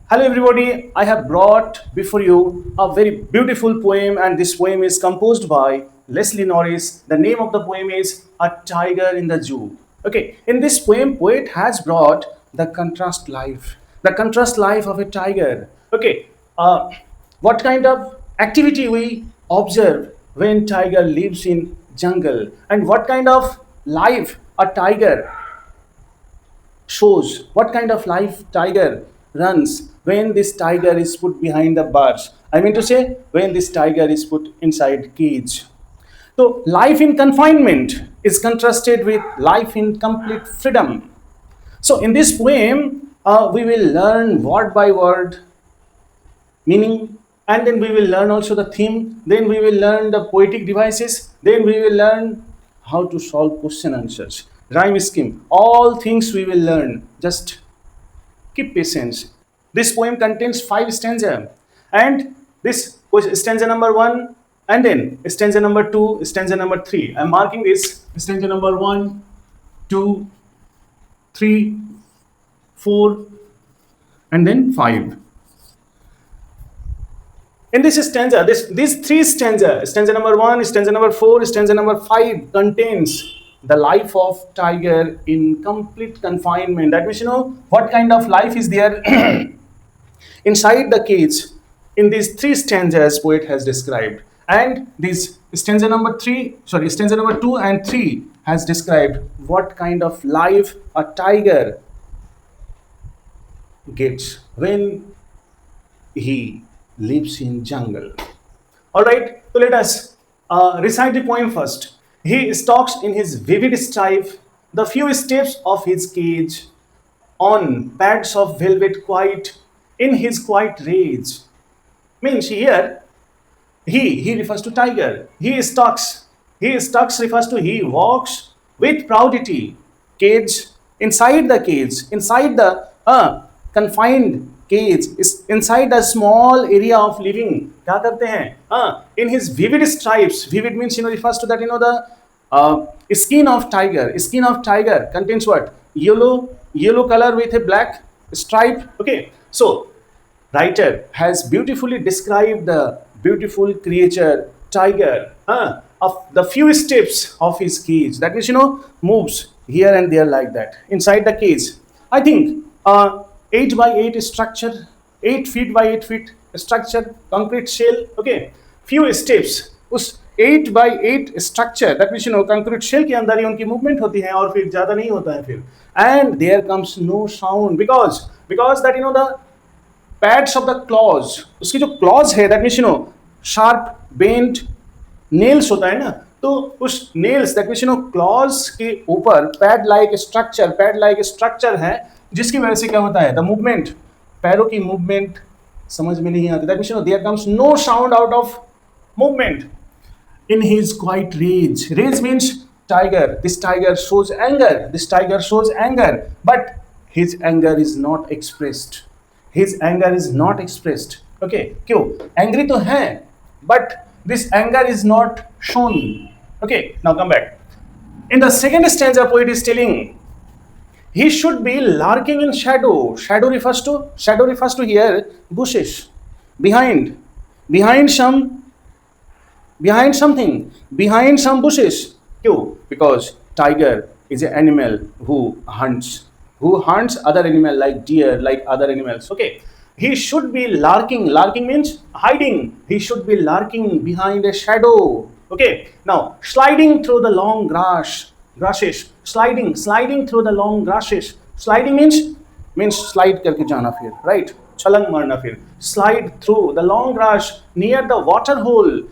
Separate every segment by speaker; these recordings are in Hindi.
Speaker 1: Hello, everybody. I have brought before you a very beautiful poem, and this poem is composed by Leslie Norris. The name of the poem is A Tiger in the Zoo. Okay, in this poem, poet has brought the contrast life of a tiger. Okay, what kind of activity we observe when tiger lives in jungle, and what kind of life a tiger shows, what kind of life tiger runs when this tiger is put behind the bars. I mean to say, when this tiger is put inside cage. So life in confinement is contrasted with life in complete freedom. So in this poem, we will learn word by word meaning, and then we will learn also the theme, then we will learn the poetic devices, then we will learn how to solve question answers, rhyme scheme, all things we will learn. Just keep patience. This poem contains 5 stanza, and this was stanza number 1, and then stanza number 2, stanza number 3. I'm marking this stanza number 1, 2, 3, 4, and then 5. In this stanza, these 3 stanza, stanza number 1, stanza number 4, stanza number 5, contains the life of tiger in complete confinement. That means, what kind of life is there inside the cage in these 3 stanzas poet has described. And this stanza number 2 and 3 has described what kind of life a tiger gets when he lives in jungle. All right, so let us recite the poem first. He stalks in his vivid strife the few steps of his cage on pads of velvet quiet in his quiet rage. Means here he refers to tiger. He stalks. He stalks refers to he walks with proudity. Cage, inside the cage, inside the confined cage, is inside a small area of living. क्या करते हैं? In his vivid stripes. Vivid means refers to that the skin of tiger. Skin of tiger contains what? Yellow color with a black stripe. Okay, so writer has beautifully described the beautiful creature tiger of the few steps of his cage. That means moves here and there like that inside the cage. I think 8 by 8 structure, 8 feet by 8 feet structure, concrete shell. Okay, few steps उस 8 by 8 structure, that means concrete shell के अंदर ही उनकी movement होती है और फिर ज़्यादा नहीं होता है फिर. And there comes no sound because that the pads of the claws, उसकी जो claws है, that means sharp bent nails होता है ना, तो उस nails, that means claws के ऊपर pad like structure है, जिसकी वजह से क्या होता है, the movement, पैरों की movement समझ में नहीं आती. That means there comes no sound out of movement. In his quiet rage means tiger. This tiger shows anger, but his anger is not expressed. Okay, क्यों? Angry तो है, but this anger is not shown. Okay, now come back. In the second stanza, poet is telling he should be lurking in shadow. Shadow refers to here bushes, behind some bushes. Kyun? Because tiger is an animal who hunts other animal like deer, like other animals. Okay, he should be lurking. Lurking means hiding. He should be lurking behind a shadow. Okay, now sliding through the long grasses. Sliding through the long grasses. Sliding means slide करके जाना फिर, right? छलांग मारना फिर. Slide through the long grass near the water hole.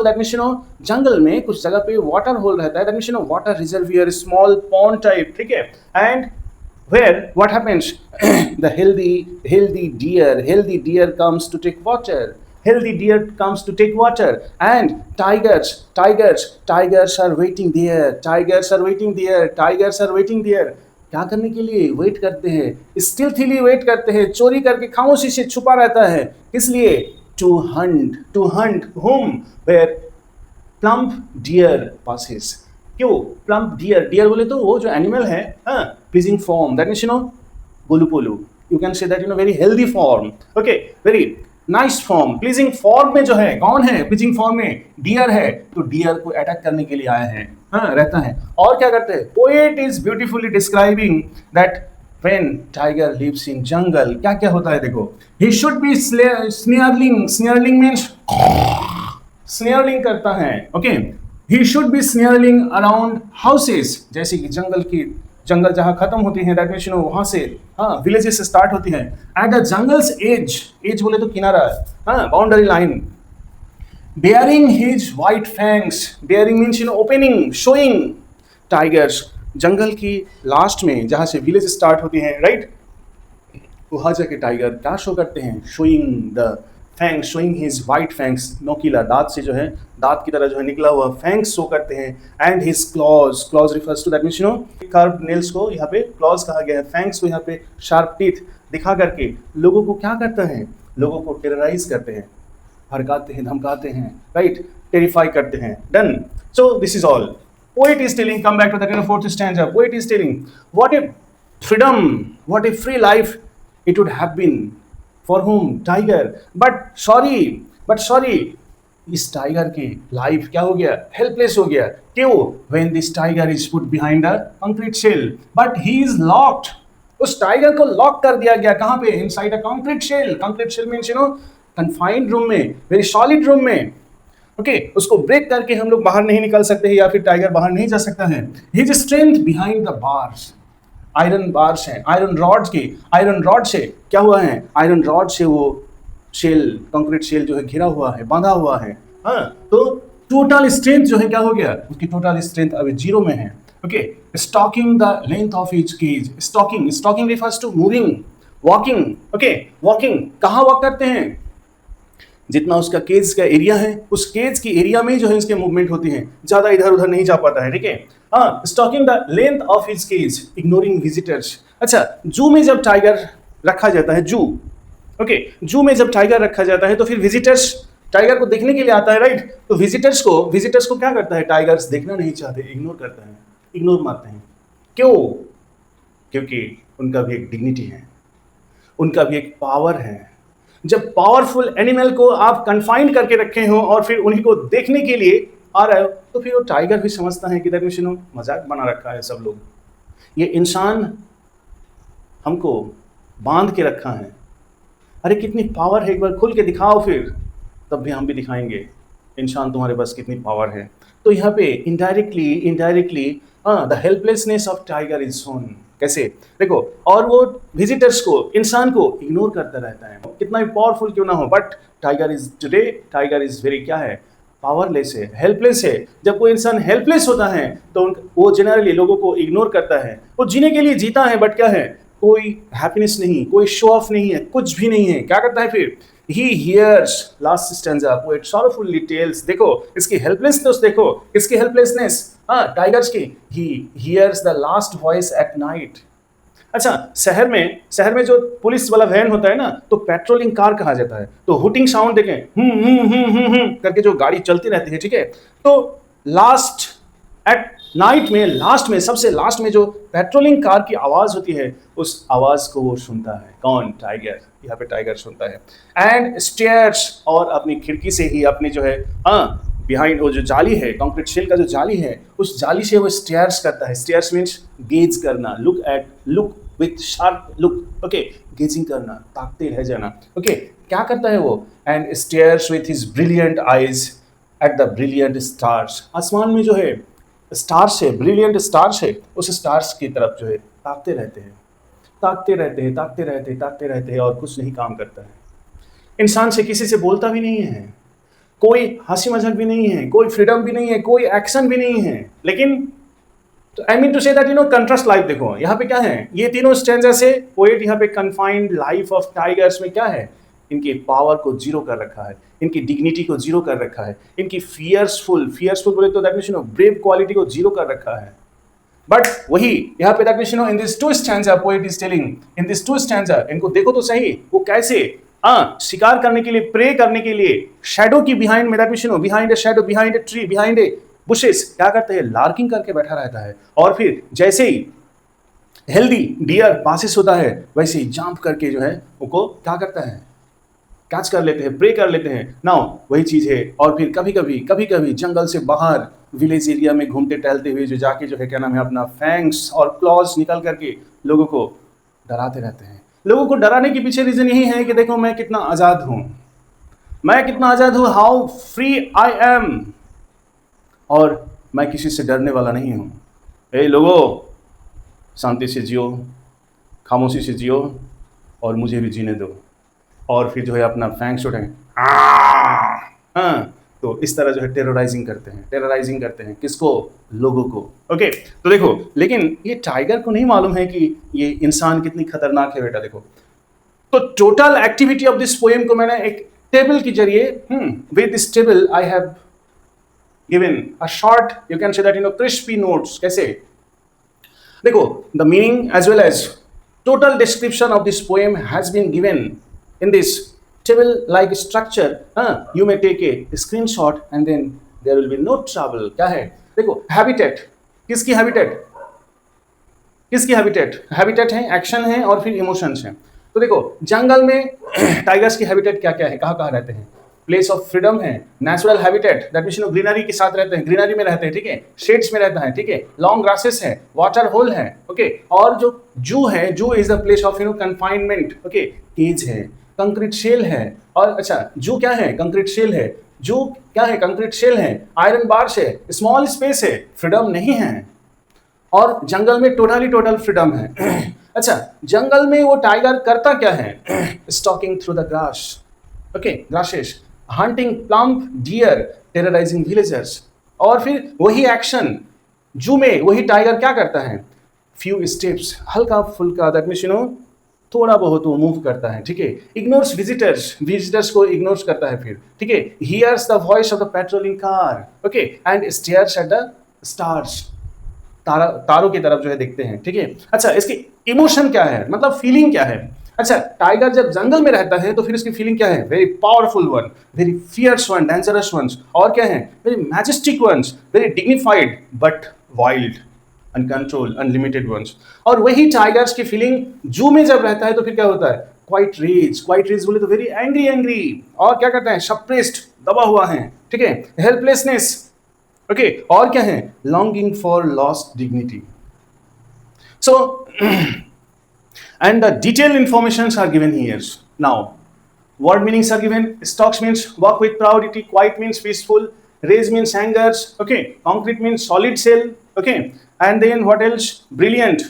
Speaker 1: That means जंगल में कुछ जगह पे water hole रहता है. That means water reservoir, small pond type. ठीक है? And where what happens? The healthy deer comes to take water. And tigers are waiting there. क्या करने के लिए वेट करते हैं? स्टिल्थीली वेट करते हैं, चोरी करके खामोशी से छुपा रहता है. किस लिए? To hunt whom? Where plump deer passes. क्यों? प्लम्प डियर बोले तो वो जो एनिमल है, प्लीजिंग फॉर्म, दैट मीन्स गोलू पोलू. You can say that very healthy form, okay, very nice form, pleasing form में जो है कौन है, प्लीजिंग फॉर्म में डियर है, तो डियर को अटैक करने के लिए आया है, हाँ रहता है। और क्या करते हैं, poet is beautifully describing that when tiger lives in jungle, क्या क्या होता है देखो, he should be snarling, snarling means snarling करता है, okay, he should be snarling around houses, जैसे कि जंगल जहां खत्म होती है, दैट मीन्स वहां से, हाँ विलेजेस से स्टार्ट होती है, at the jungle's edge, edge बोले तो किनारा, हाँ boundary line, bearing his white fangs, bearing means opening, showing, tiger's जंगल की लास्ट में जहां से विलेज स्टार्ट होती है, राइट, वहां जाके टाइगर क्या शो करते हैं, showing the fang, showing his white fangs, नोकीला दांत से जो है, दांत की तरह जो है निकला हुआ फैंग्स शो करते हैं, and his claws, claws refers to that means curve nails को यहाँ पे क्लॉज कहा गया है, फैंग्स को यहाँ पे शार्प टीथ दिखा करके लोगों को क्या करता है, लोगों को टेरराइज करते हैं, भड़काते हैं, धमकाते हैं, राइट, टेरिफाई करते हैं, done. So this is all poet is telling, come back to that fourth stanza, poet is telling what a freedom, what a free life it would have been for whom, tiger, but sorry इस टाइगर की लाइफ क्या हो गया, हेल्पलेस हो गया, क्यों, when this tiger is put behind a concrete shell, but he is locked, उस टाइगर को लॉक कर दिया गया कहां पे, inside a concrete shell, concrete shell means confined room में, very solid रूम में, ओके, उसको ब्रेक करके हम लोग बाहर नहीं निकल सकते हैं, या फिर टाइगर बाहर नहीं जा सकता है। His strength behind the bars, iron bars है, आयरन रॉड की, आयरन रॉड से क्या हुआ है, आयरन रॉड से वो शेल, कंक्रीट शेल जो है घिरा हुआ है, बांधा हुआ है, हाँ, तो टोटल स्ट्रेंथ जो है क्या हो गया, उसकी टोटल स्ट्रेंथ अभी जीरो में है, okay, stalking the length of his cage, stalking, stalking refers to moving, walking, okay, walking, कहाँ वॉक करते हैं, जितना उसका केज का एरिया है, उस केज की एरिया में जो है इसके मूवमेंट होती है, ज्यादा इधर उधर नहीं जा पाता है, ठीक है, हाँ, stalking the length of his cage, ignoring visitors. अच्छा, जू में जब टाइगर रखा जाता है, जू, ओके, जू में जब टाइगर रखा जाता है तो फिर विजिटर्स टाइगर को देखने के लिए आता है, राइट, तो विजिटर्स को क्या करता है, टाइगर्स देखना नहीं चाहते, इग्नोर करता है, इग्नोर मारते हैं, क्यों, क्योंकि उनका भी एक डिग्निटी है, उनका भी एक पावर है। जब पावरफुल एनिमल को आप कन्फाइंड करके रखे हो और फिर उन्हीं को देखने के लिए आ रहे हो, तो फिर वो टाइगर भी समझता है कि देखो मजाक बना रखा है सब लोग, ये इंसान हमको बांध के रखा है, अरे कितनी पावर है, एक बार खुल के दिखाओ, फिर तब भी हम भी दिखाएंगे इंसान तुम्हारे पास कितनी पावर है। तो यहाँ पे indirectly the helplessness of tiger is shown, कैसे देखो, और वो विजिटर्स को, इंसान को इग्नोर करता रहता है, कितना भी पावरफुल क्यों ना हो, बट टाइगर इज वेरी क्या है, पावरलेस है, हेल्पलेस है। जब कोई इंसान हेल्पलेस होता है तो वो जनरली लोगों को इग्नोर करता है, वो जीने के लिए जीता है, बट क्या है, कोई हैप्पीनेस नहीं, कोई शो ऑफ नहीं है, कुछ भी नहीं है, क्या करता है फिर, he hears, last stanza, poet sorrowfully tells, देखो इसकी हेल्पलेसनेस, देखो इसकी हेल्पलेसनेस, हाँ टाइगर्स की, he hears the last voice at night। अच्छा, शहर में जो पुलिस वाला वैन होता है ना, तो पेट्रोलिंग कार कहा जाता है, तो हुटिंग साउंड देखें, करके जो गाड़ी चलती रहती है, ठीक है, तो लास्ट एट नाइट में, लास्ट में, सबसे लास्ट में जो पेट्रोलिंग कार की आवाज होती है, उस आवाज को वो सुनता है, कौन, टाइगर, यहाँ पे टाइगर सुनता है, एंड स्टेयर्स, और अपनी खिड़की से ही, अपनी जो है बिहाइंड वो जो जाली है, कंक्रीट शेल का जो जाली है, उस जाली से वो स्टेयर्स करता है, स्टेयर्स मीन्स गेज करना, look with sharp look, okay, gazing करना, ताकते रह जाना, ओके, क्या करता है वो, and stares with his brilliant eyes at the brilliant stars, आसमान में जो है स्टार्स है, ब्रिलियंट स्टार्स है, उस स्टार्स की तरफ जो है ताकते रहते हैं और कुछ नहीं काम करता है, इंसान से किसी से बोलता भी नहीं है, कोई हंसी मजाक भी नहीं है, कोई फ्रीडम भी नहीं है, कोई एक्शन भी नहीं है, लेकिन I mean to say that contrast life, देखो यहाँ पे क्या है, ये तीनों स्टैंजा से पोएट यहाँ पे कन्फाइंड लाइफ ऑफ टाइगर्स में क्या है, इनकी पावर को जीरो कर रखा है, इनकी डिग्निटी को जीरो कर रखा है, इनकी फियर्सफुल बोले तो दैट मींस ब्रेव क्वालिटी को जीरो कर रखा है। बट वही यहाँ पे that means in this two stanza poet is telling, in this two stanza, इनको देखो तो सही, वो कैसे शिकार करने के लिए, प्रे करने के लिए, शैडो की बिहाइंड में, that means behind a shadow, behind a tree, behind a bushes क्या करते हैं, लार्किंग करके बैठा रहता है, और फिर जैसे ही हेल्दी डियर पासिस होता है, वैसे ही जंप करके जो है उनको क्या करता है, कैच कर लेते हैं, प्रे कर लेते हैं। नाउ वही चीज़ है। और फिर कभी कभी जंगल से बाहर विलेज एरिया में घूमते टहलते हुए जो जाके जो है क्या नाम है अपना फैंग्स और क्लॉज निकल करके लोगों को डराते रहते हैं। लोगों को डराने के पीछे रीजन यही है कि देखो मैं कितना आज़ाद हूँ, मैं कितना आज़ाद हूँ, हाउ फ्री आई एम, और मैं किसी से डरने वाला नहीं हूँ। ए लोगों, शांति से जियो, खामोशी से जियो और मुझे भी जीने दो। और फिर जो है अपना फैंग्स उठाएंगे, हाँ। तो इस तरह जो है टेरराइजिंग करते हैं किसको, लोगों को। ओके, तो देखो लेकिन ये टाइगर को नहीं मालूम है कि ये इंसान कितनी खतरनाक है बेटा। देखो तो total activity of this poem को मैंने एक टेबल के जरिए with this table I have given a short, you can say that crispy notes. कैसे, देखो the meaning as well as total description of this poem has been given in this table like structure. You may take a screenshot and then there will be no trouble. क्या है, देखो habitat, किसकी habitat, किसकी habitat, habitat है, एक्शन है और फिर इमोशंस हैं। तो देखो जंगल में टाइगर्स की हैबिटेट क्या क्या है, कहाँ कहाँ रहते हैं, प्लेस ऑफ फ्रीडम है, natural habitat that means greenery के साथ रहते हैं, ग्रीनरी में रहते हैं, ठीक है, शेड्स में रहता है, ठीक है, लॉन्ग ग्रासेस है, वाटर होल है, ओके, और जो जू है, zoo is the place of confinement, okay, cage है, कंक्रीट शेल है, और अच्छा जू क्या है, कंक्रीट शेल है, जू क्या है, कंक्रीट शेल है, आयरन बार्स है, स्मॉल स्पेस है, फ्रीडम नहीं है, और जंगल में टोटल फ्रीडम है। अच्छा जंगल में वो टाइगर करता क्या है, stalking through the grass, okay, grasses, hunting plump deer, terrorising villagers, और फिर वही एक्शन जू में वही टाइगर क्या करता है, फ्यू स्टेप्स, हल्का फुल्का, दैट मीन्स थोड़ा बहुत वो मूव करता है, ठीक है, इग्नोर्स विजिटर्स को इग्नोर्स करता है, फिर ठीक है, hears the voice of the patrolling car, okay, and stares at the stars, तारों की तरफ जो है देखते हैं, ठीक है। अच्छा इसकी इमोशन क्या है, मतलब फीलिंग क्या है। अच्छा टाइगर जब जंगल में रहता है तो फिर इसकी फीलिंग क्या है, very powerful one, very fierce one, dangerous ones, और क्या है, very majestic ones, very dignified but wild, uncontrol, unlimited ones. और वही टाइगर्स की फीलिंग जू में जब रहता है तो फिर क्या होता है, क्वाइट रेज बोले तो वेरी एंग्री, और क्या करता है, सप्रेस्ड, दबा हुआ है, ठीक है, हेल्पलेसनेस, ओके, और क्या है, longing for lost dignity. So and the detailed informations are given here. Now word meanings are given. Stocks means walk with proudity, quiet means peaceful, raise means angers, okay, concrete means solid cell, okay, and then what else, brilliant,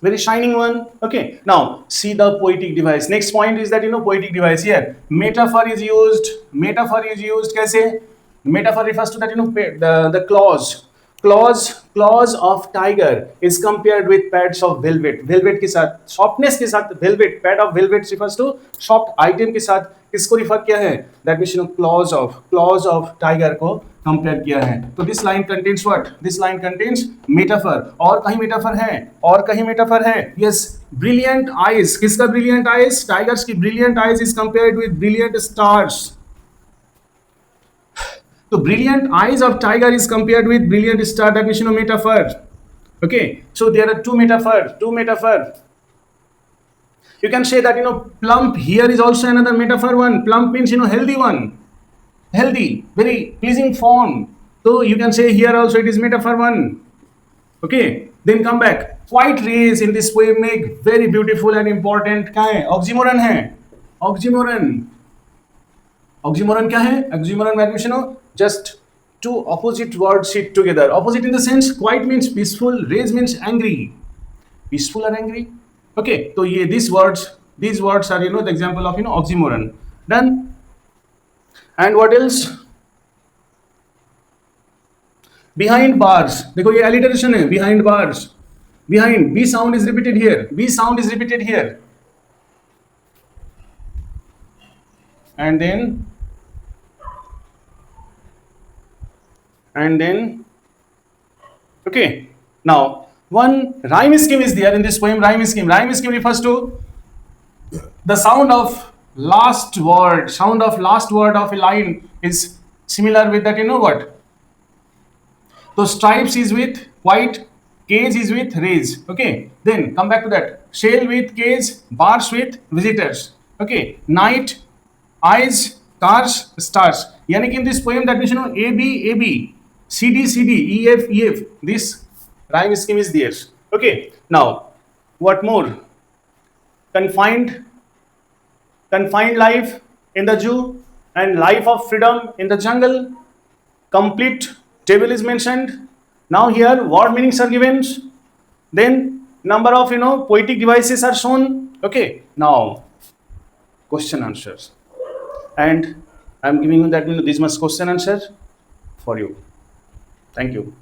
Speaker 1: very shining one, okay. Now see the poetic device. Next point is that poetic device here, metaphor is used. Kaise, metaphor refers to that the claws of tiger is compared with pads of velvet के साथ, सॉफ्टनेस के साथ, velvet, pad of velvet refers to soft item के साथ किसको रिफर किया है, that means claws of tiger को कंपेयर किया है। तो this line contains what, this line contains metaphor, और कहीं मेटाफर है, यस, ब्रिलियंट आईज, किसका ब्रिलियंट आईज, टाइगर्स की brilliant eyes is compared with brilliant stars. So brilliant eyes of tiger is compared with brilliant star, that means metaphor. Okay, so there are two metaphor. You can say that plump here is also another metaphor one. Plump means healthy one, healthy, very pleasing form. So you can say here also it is metaphor one. Okay, then come back. Quiet rays in this poem make very beautiful and important. क्या है, oxymoron है, oxymoron क्या है, oxymoron means just two opposite words sit together. Opposite in the sense, quiet means peaceful, raise means angry, peaceful or angry, okay. So ये these words are the example of oxymoron. Done. And what else, behind bars, देखो ये alliteration है, behind bars, behind, b sound is repeated here, and then okay. Now one rhyme scheme is there in this poem. Rhyme scheme refers to the sound of last word of a line is similar with that what, so stripes is with white, cage is with rays. Okay, then come back to that. Shell with cage, bars with visitors. Okay, night, eyes, cars, stars. Yani in this poem that means A B A B, C D C D, E F E F. This rhyme scheme is there. Okay, now what more? Confined, confined life in the zoo and life of freedom in the jungle. Complete table is mentioned. Now here word meanings are given. Then number of poetic devices are shown. Okay. Now question answers, and I'm giving you that this much question answer for you. Thank you.